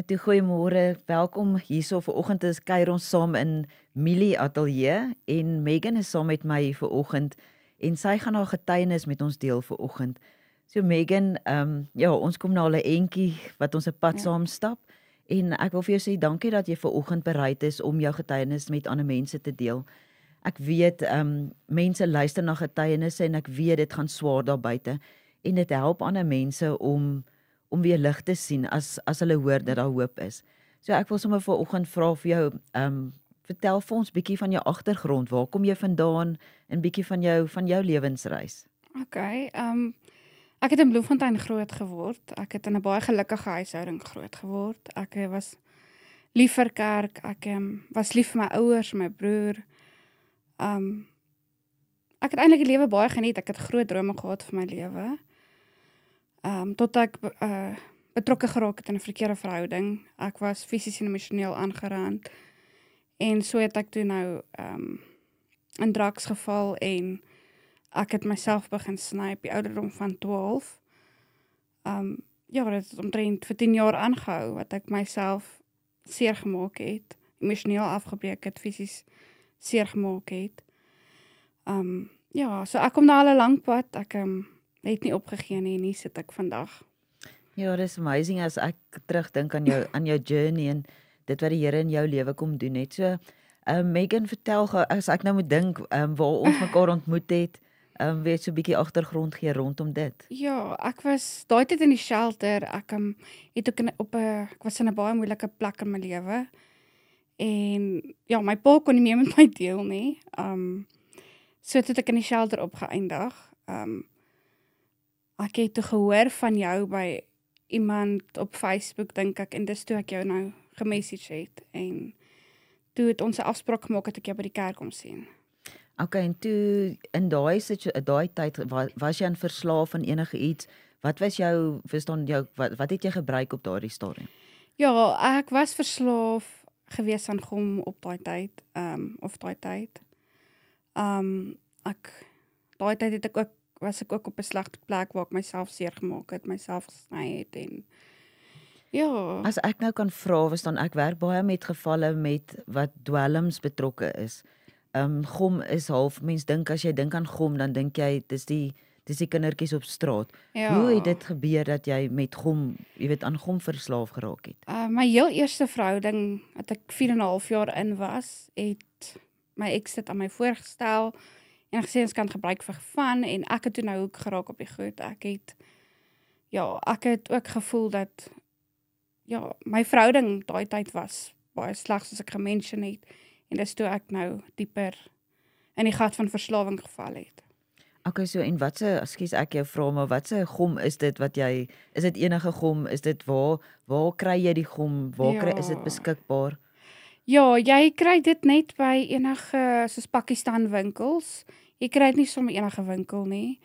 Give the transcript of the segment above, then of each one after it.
Toe goeiemôre, welkom hierso vanoggend is kuier ons saam in Milie Ateljee en Megan is saam met my vanoggend en sy gaan haar getuienis met ons deel vanoggend. So Megan, ja, ons kom na 'n entjie wat ons 'n pad saam stap en ek wil vir jou sê dankie dat jy vanoggend bereid is om jou getuienis met ander mense te deel. Ek weet mense luister na getuienisse en ek weet dit gaan swaar daar buite en dit help ander mense om weer lig te sien as hulle hoor dat daar hoop is. So ek wil sommer vanoggend vra vir jou, vertel vir ons bietjie van jou agtergrond. Waar kom jy vandaan en bietjie van jou lewensreis? Okay, ek het in Bloemfontein groot geword. Ek het in 'n baie gelukkige huishouding groot geword. Ek was lief vir kerk. Ek was lief vir my ouers, my broer. Ek het eintlik die lewe baie geniet. Ek het groot drome gehad vir my lewe. Tot ek betrokke geraak het in 'n verkeerde verhouding. Ek was fisies en emosioneel aangerand. En so het ek toe nou in drugs geval en ek het myself begin sny op die ouderdom van 12. Ja, dit het omtrent vir 10 jaar aangehou, wat ek myself seer gemaak het, emosioneel afgebreek het, fisies seer gemaak het. Ja, so ek kom na 'n lang pad, ek het nie opgegee nie, en hier sit ek vandag. Ja, dis amazing as ek terugdink aan jou journey en dit wat die Here in jou lewe kom doen het. So, Megan, vertel gou, as ek nou moet dink, waar ons mekaar ontmoet het, weet so 'n bietjie agtergrond gee rondom dit. Ja, ek was daai tyd in die shelter. Ek het ook ek was in 'n baie moeilike plek in my lewe. En ja, my pa kon nie meer met my deel nie. So het ek in die shelter opgeëindig. Ek het toe gehoor van jou by iemand op Facebook, dink ek, en dis toe ek jou nou gemessage het. En toe het ons 'n afspraak gemaak dat ek jou by die kerk kom sien. Okay, en toe in daai tyd was jy aan verslaaf aan enige iets? Wat was jou wat het jy gebruik op daardie stadium? Ja, ek was verslaaf gewees aan gom op daai tyd, daai tyd. Daai tyd was ek ook op 'n slegte plek waar ek myself seer gemaak het, myself gesny het en ja. As ek nou kan vra, ek werk baie met gevalle met wat dwelms betrokke is. Gom is half, mens dink as jy dink aan gom, dan dink jy dis die kindertjies op straat. Ja. Hoe het dit gebeur dat jy met gom, jy weet, aan gom verslaaf geraak het? My heel eerste verhouding, wat ek 4,5 jaar in was, het my ex dit aan my voorgestel en gesê ons kan gebruik vir fun en ek het toe nou ook geraak op die goed. Ek het ook gevoel dat my verhouding daai tyd was baie sleg soos ek gemention het en dis toe ek nou dieper in die gat van verslawing geval het. Okay, so en ekskuus ek jou vra, maar watse gom is dit is dit enige gom, is dit waar kry jy die gom, is dit beskikbaar? Ja, jy kry dit net by enige soos Pakistan winkels. Jy kry dit nie sommer enige winkel nie.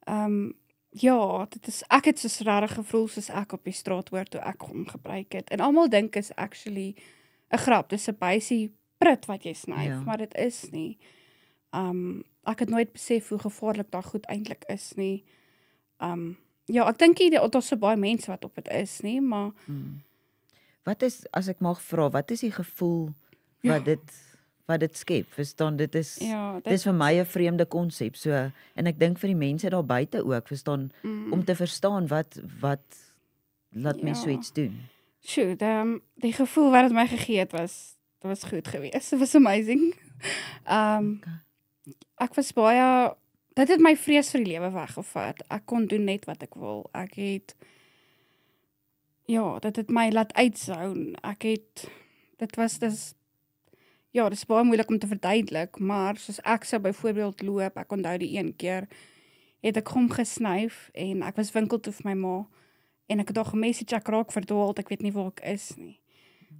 Ek het soos regtig gevoel soos ek op die straat hoor toe ek hom gebruik het. En almal dink is actually 'n grap, dis 'n bysie prit wat jy sny, maar dit is nie. Ek het nooit besef hoe gevaarlik daai goed eintlik is nie. Ek dink nie daar's so baie mense wat op dit is nie, maar Wat is, as ek mag vra, wat is die gevoel wat dit skep? Verstaan, dit is vir my 'n vreemde konsep. So, en ek dink vir die mense daar buite ook, verstaan, om te verstaan wat laat mense so iets doen. Shoot, die gevoel wat dit my gegee het was goed geweest. It was amazing. Ek was baie, dit het my vrees vir die lewe weggevat. Ek kon doen net wat ek wil. Dit het my laat uitzoun. Dis baie moeilik om te verduidelik, maar soos ek sou byvoorbeeld loop, ek onthou die een keer, het ek hom gesnyf, en ek was winkel toe vir my ma, en ek het daar gemessage, ek raak verdwaald, ek weet nie waar ek is nie.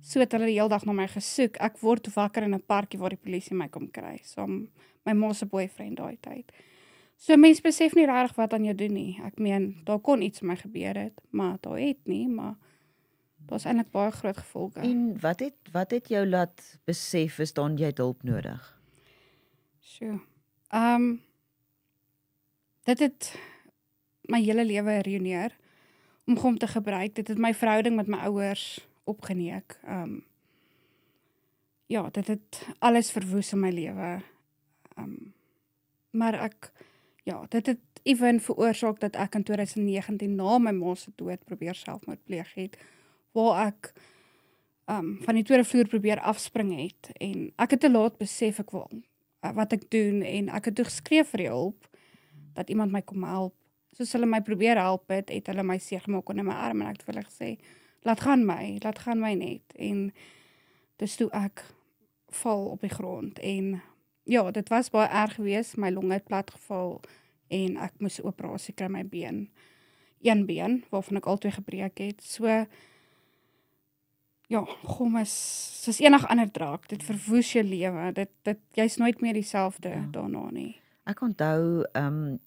So het hulle die hele dag na my gesoek, ek word wakker in 'n parkie waar die polisie my kom kry, saam my ma se boyfriend daai tyd. So mens besef nie regtig wat aan jou doen nie. Ek meen, daar kon iets met my gebeur het, maar daar het nie, maar daar's eintlik baie groot gevolge. En wat het jou laat besef, verstaan jy het hulp nodig? So, dit het my hele lewe ruïneer, om hom te gebruik. Dit het my verhouding met my ouers opgeneek. Ja, dit het alles verwoes in my lewe. Maar dit het even veroorsaak dat ek in 2019 na my ma se dood probeer selfmoord pleeg het, waar ek van die tweede vloer probeer afspring het, en ek het te laat besef ek wil wat ek doen, en ek het toe geskree vir die hulp, dat iemand my kom help. Soos hulle my probeer help het hulle my seergemaak onder my arm, en ek het vir hulle gesê, laat gaan my net, en dis toe ek val op die grond, en ja, dit was baie erg geweest, my long het plat geval, en ek moes 'n operasie kry my been, een been, waarvan ek al twee gebreek het, so, ja, gom is, soos enig ander draak, dit verwoes jou lewe, jy's nooit meer dieselfde daarna nie. Ek onthou,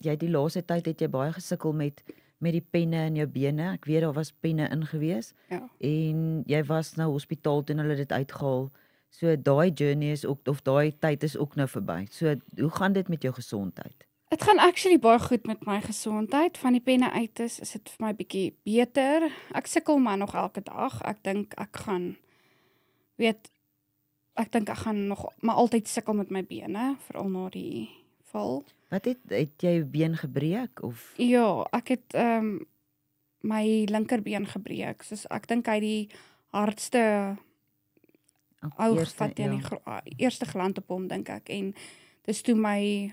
jy die laaste tyd het jy baie gesukkel met die penne in jou bene. Ek weet daar was penne in gewees. Ja. En jy was nou hospitaal toe hulle dit uitgehaal. So daai journey is ook, of daai tyd is ook nou verby. So hoe gaan dit met jou gesondheid? Dit gaan actually baie goed met my gesondheid. Van die penne uit is dit vir my bietjie beter. Ek sukkel maar nog elke dag. Ek dink ek gaan nog maar altyd sukkel met my bene, veral na die val. Wat het jy jou been gebreek of? Ja, ek het my linkerbeen gebreek. Soos ek dink hy die hardste ou gevat in die eerste geland op hom, dink ek, en dis toe my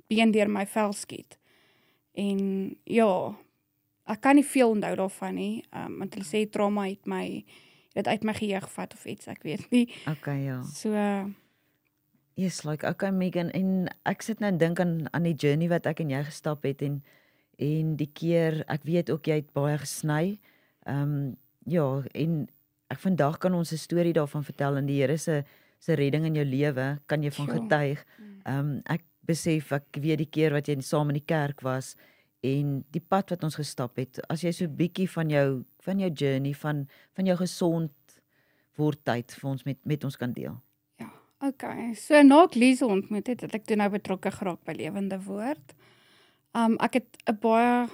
been deur my vel skiet. En ja, ek kan nie veel onthou daarvan nie, want hulle sê trauma het dit uit my geheue gevat of iets, ek weet nie. Okay, ja. So yes, like, okay Megan, en ek sit nou en dink aan die journey wat ek en jy gestap het, en die keer, ek weet ook jy het baie gesny, ja, en ek vandag kan ons 'n storie daarvan vertel, en die Here se redding in jou lewe, kan jy van getuig. Ek besef, ek weet die keer wat jy saam in die kerk was, en die pad wat ons gestap het, as jy so bietjie van jou journey, van jou gesond word tyd vir ons met ons kan deel. Ja, okay. So na ek Liesel ontmoet het ek toe nou betrokke geraak by Lewende Woord. Ek het 'n baie,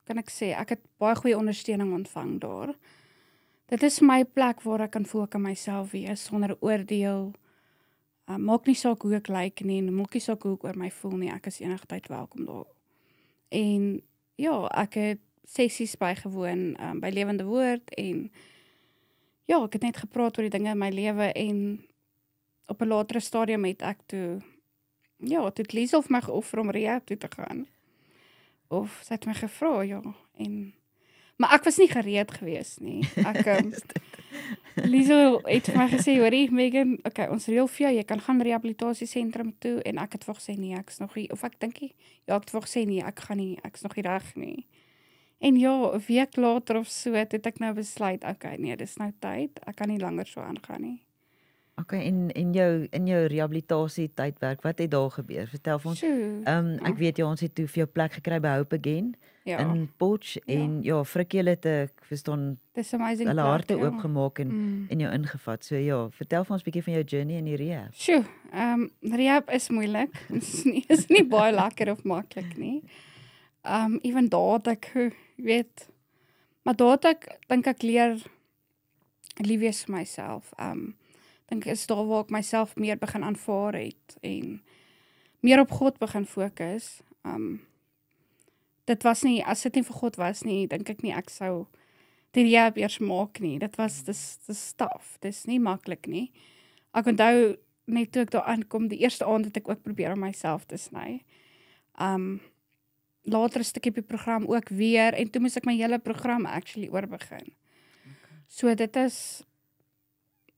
kan ek sê, ek het baie goeie ondersteuning ontvang daar. Dit is my plek waar ek kan voel ek kan myself wees sonder oordeel. Maak nie saak hoe ek lyk nie, maak nie saak hoe ek oor my voel nie, ek is enige tyd welkom daar. En ja, ek het sessies bygewoon by Lewende Woord, en ja, ek het net gepraat oor die dinge in my lewe, en op 'n latere stadium het ek toe het Liesel vir my geoffer om rehab toe te gaan. Of sy het my gevra, ja, maar ek was nie gereed geweest nie. Liesel het vir my gesê, hoorie Megan, okay, ons reël vir jou, jy kan gaan rehabilitasiesentrum toe, en ek het vir gesê nee, ek is nog nie, of ek dink ja, ek het vir gesê nee, ek gaan nie, ek is nog nie reg nie. En ja, 'n week later of so, het ek nou besluit, okay, nee, dis nou tyd, ek kan nie langer so aangaan nie. Okay, en in jou rehabilitasie tydperk, wat het daar gebeur? Vertel vir ons. Ek weet jy, ons het toe vir jou plek gekry by Hope Again, in Potch, en ja, Frikkie het ek verstaan, hulle harte oopgemaak en jou ingevat. So ja, vertel vir ons 'n bietjie van jou journey in die rehab. Rehab is moeilik. Is nie baie lekker of maklik nie. Even daar het ek, weet, maar daar het ek, dink ek leer lief wees vir myself. Dink is daar waar ek myself meer begin aanvaar het, en meer op God begin fokus. Dit was nie, as dit nie vir God was nie, dink ek nie ek sou die rehab eers maak nie. Dis taaf, dis nie maklik nie. Ek onthou net toe ek daar aankom, die eerste aand het ek ook probeer om myself te sny. Later 'n stukkie op die program ook weer, en toe moes ek my hele program actually oorbegin. So dit is,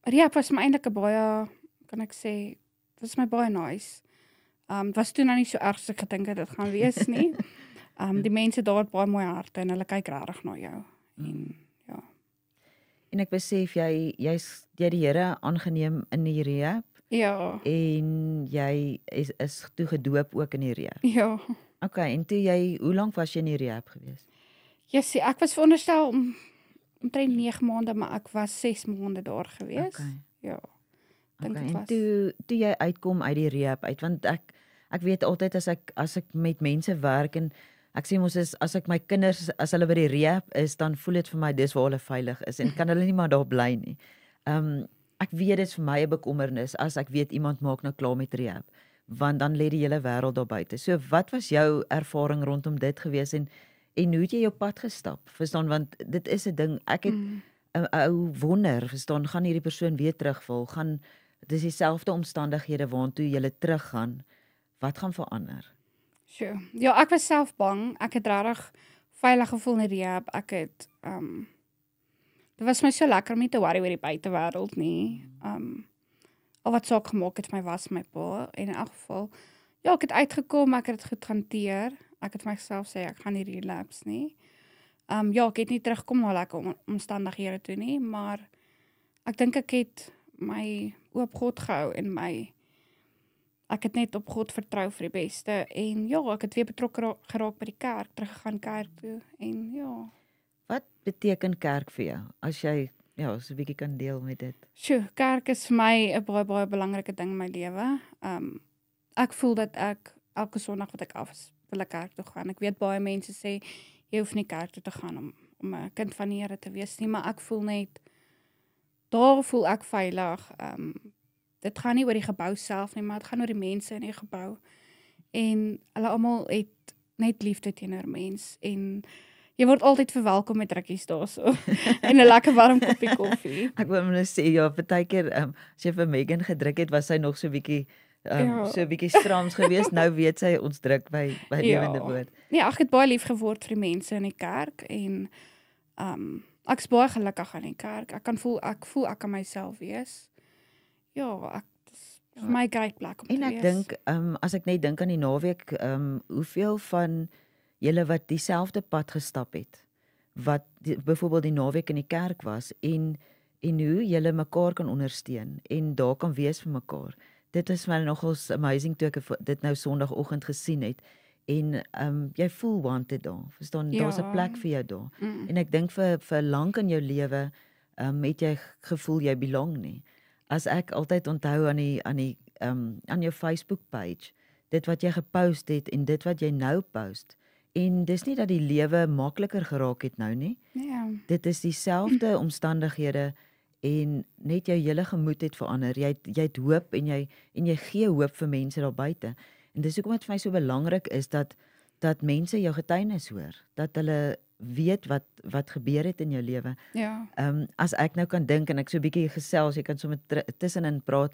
rehab was my eintlik 'n baie, kan ek sê, dit was my baie nice. Het was toe nou nie so erg as ek gedink het dit gaan wees nie. Die mense daar het baie mooi harte, en hulle kyk regtig na jou. En ja. En ek besef jy die Here aangeneem in die rehab. Ja. En jy is toe gedoop ook in die rehab. Ja. Okay, en toe hoe lank was jy in die rehab gewees? Jessie, ek was veronderstel omtrent 9 maande, maar ek was 6 maande daar gewees. Okay. Ja. Okay, en toe jy uitkom uit die rehab uit, want ek weet altyd as ek met mense werk, en ek sê mos as ek my kinders, as hulle by die rehab is, dan voel dit vir my dis waar hulle veilig is en kan hulle nie maar daar bly nie. Ek weet dit is vir my 'n bekommernis as ek weet iemand maak nou klaar met rehab, want dan lê die hele wêreld daar buite. So wat was jou ervaring rondom dit gewees en hoe het jy jou pad gestap? Verstaan, want dit is 'n ding, ek het 'n ou wonder, verstaan, gaan hierdie persoon weer terugval? Gaan dis dieselfde omstandighede waantoe jy teruggaan? Wat gaan verander? Sure. Ja, ek was self bang. Ek het regtig veilig gevoel in die rehab. Ek het dit was my so lekker om nie te worry oor die buitewêreld nie. Al wat saak gemaak het vir my was my pa. En in elk geval, ja, ek het uitgekom, ek het dit goed hanteer. Ek het vir myself sê ek gaan nie relapse nie. Ja, ek het nie terugkom na lekker omstandighede toe nie, maar ek dink ek het my oop God gehou en ek het net op God vertrou vir die beste en ja, ek het weer betrokke geraak by die kerk, teruggegaan kerk toe en ja. Wat beteken kerk vir jou? As jy so 'n bietjie kan deel met dit. Sjoe, kerk is vir my 'n baie belangrike ding in my lewe. Ek voel dat ek elke Sondag wat ek af is, wil ek kerk toe gaan. Ek weet baie mense sê jy hoef nie kerk toe te gaan om 'n kind van die Here te wees nie, maar ek voel net daar voel ek veilig. Dit gaan nie oor die gebou self nie, maar dit gaan oor die mense in die gebou. En hulle almal het net liefde teenoor mens en jy word altyd verwelkom met drukkies daarso en 'n lekker warm koppie koffie. Ek wou net sê ja, partykeer as jy vir Megan gedruk het, was sy nog so 'n bietjie so 'n bietjie strams geweest. Nou weet sy ons druk by Lewende Woord. Nee, ek het baie lief geword vir die mense in die kerk en ek's baie gelukkig aan die kerk. Ek voel ek kan myself wees. Ja, dis vir my 'n great plek om te wees. En ek dink as ek net dink aan die naweek, hoeveel van julle wat dieselfde pad gestap het, wat byvoorbeeld die naweek in die kerk was en hoe julle mekaar kan ondersteun en daar kan wees vir mekaar. Dit is my nogals amazing toe ek dit nou Sondagoggend gesien het en jy voel wanted daar. Verstaan, daar's 'n plek vir jou daar. En ek dink vir lank in jou lewe het jy gevoel jy belong nie. As ek altyd onthou aan jou Facebook page, dit wat jy gepost het en dit wat jy nou post. En dis nie dat die lewe makliker geraak het nou nie. Ja. Dit is dieselfde omstandighede en net jou hele gemoed het verander. Jy het hoop en jy gee hoop vir mense daar buite. En dis hoekom dit vir my so belangrik is dat mense jou getuienis hoor, dat hulle weet wat gebeur het in jou lewe. Ja. As ek nou kan dink en ek so 'n bietjie gesels, jy kan sommer tussenin praat,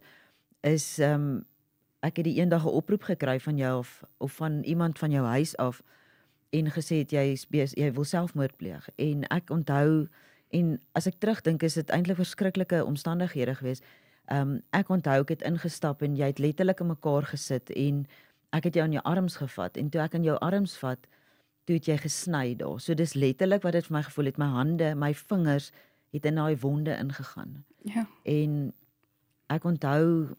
is ek het die eendag 'n oproep gekry van jou of van iemand van jou huis af en gesê het jy wil selfmoord pleeg. En ek onthou en as ek terugdink is dit eintlik verskriklike omstandighede geweest. Ek onthou ek het ingestap en jy het letterlik in mekaar gesit en ek het jou in jou arms gevat en toe ek in jou arms vat, toe het jy gesny daar. So dis letterlik wat dit vir my gevoel het, my hande, my vingers het in daai wonde ingegaan. Ja. En ek onthou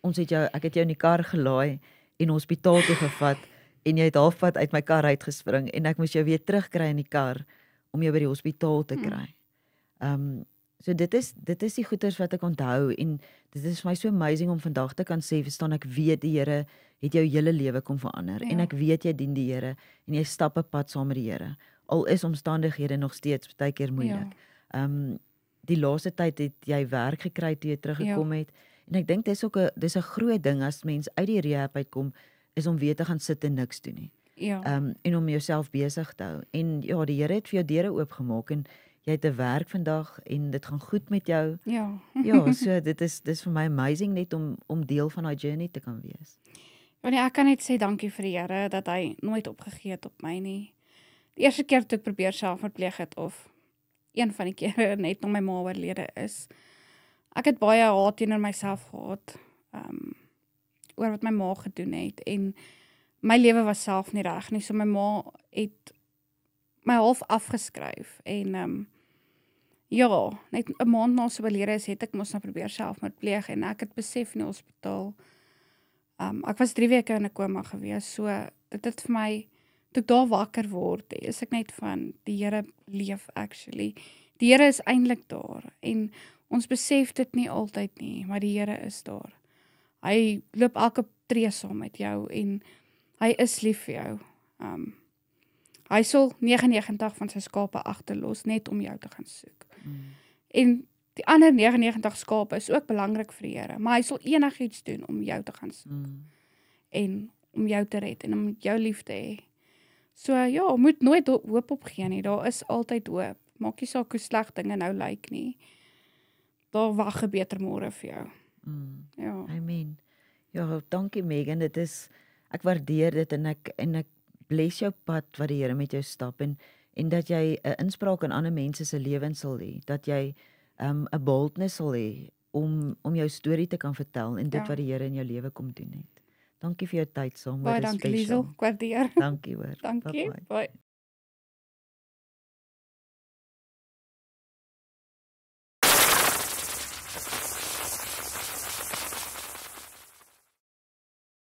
ek het jou in die kar gelaai en hospitaal toe gevat en jy het halfpad uit my kar uitgespring en ek moes jou weer terugkry in die kar om jou by die hospitaal te kry. So dit is die goeders wat ek onthou en dit is vir my so amazing om vandag te kan sê, verstaan, ek weet die Here het jou hele lewe kom verander en ek weet jy dien die Here en jy stap 'n pad saam met die Here. Al is omstandighede nog steeds baie keer moeilik. Die laaste tyd het jy werk gekry toe jy teruggekom het en ek dink dis 'n groot ding as mens uit die rehab uitkom is om weer te gaan sit en niks doen nie. Ja. En om jouself besig te hou. En ja, die Here het vir jou deure oopgemaak en jy het 'n werk vandag en dit gaan goed met jou. Ja. Ja, so dit is vir my amazing net om deel van daai journey te kan wees. Want ek kan net sê dankie vir die Here dat hy nooit opgegee het op my nie. Die eerste keer toe ek probeer selfmoord pleeg het of een van die kere net nog my ma oorlede is. Ek het baie haat teenoor myself gehad. Oor wat my ma gedoen het en my lewe was self nie reg nie, so my ma het my half afgeskryf en ja, net 'n maand na sy oorlede is, het ek mos nou probeer selfmoord pleeg en ek het besef in die hospitaal. Ek was 3 weke in 'n koma gewees, so dit het vir my, toe ek daar wakker word, is ek net van, die Here leef actually. Die Here is eintlik daar en ons besef dit nie altyd nie, maar die Here is daar. Hy loop elke tree saam met jou en hy is lief vir jou. Hy sal 99 van sy skape agterlos net om jou te gaan soek. En die ander 99 skape is ook belangrik vir die Here, maar hy sal enigiets doen om jou te gaan soek en om jou te red en om jou lief te hê. So ja, moet nooit hoop opgee nie. Daar is altyd hoop. Maak nie saak hoe sleg dinge nou lyk nie. Daar wag 'n beter môre vir jou. Ja. Amen. Ja, dankie Megan. Ek waardeer dit en ek bless jou pad wat die Here met jou stap en dat jy 'n inspraak in ander mense se lewens sal hê, dat jy 'n boldness sal hê om jou storie te kan vertel en dit wat die Here in jou lewe kom doen het. Dankie vir jou tyd saam. Baie dankie Liesel, ek waardeer. Dankie hoor. Dankie. Bye.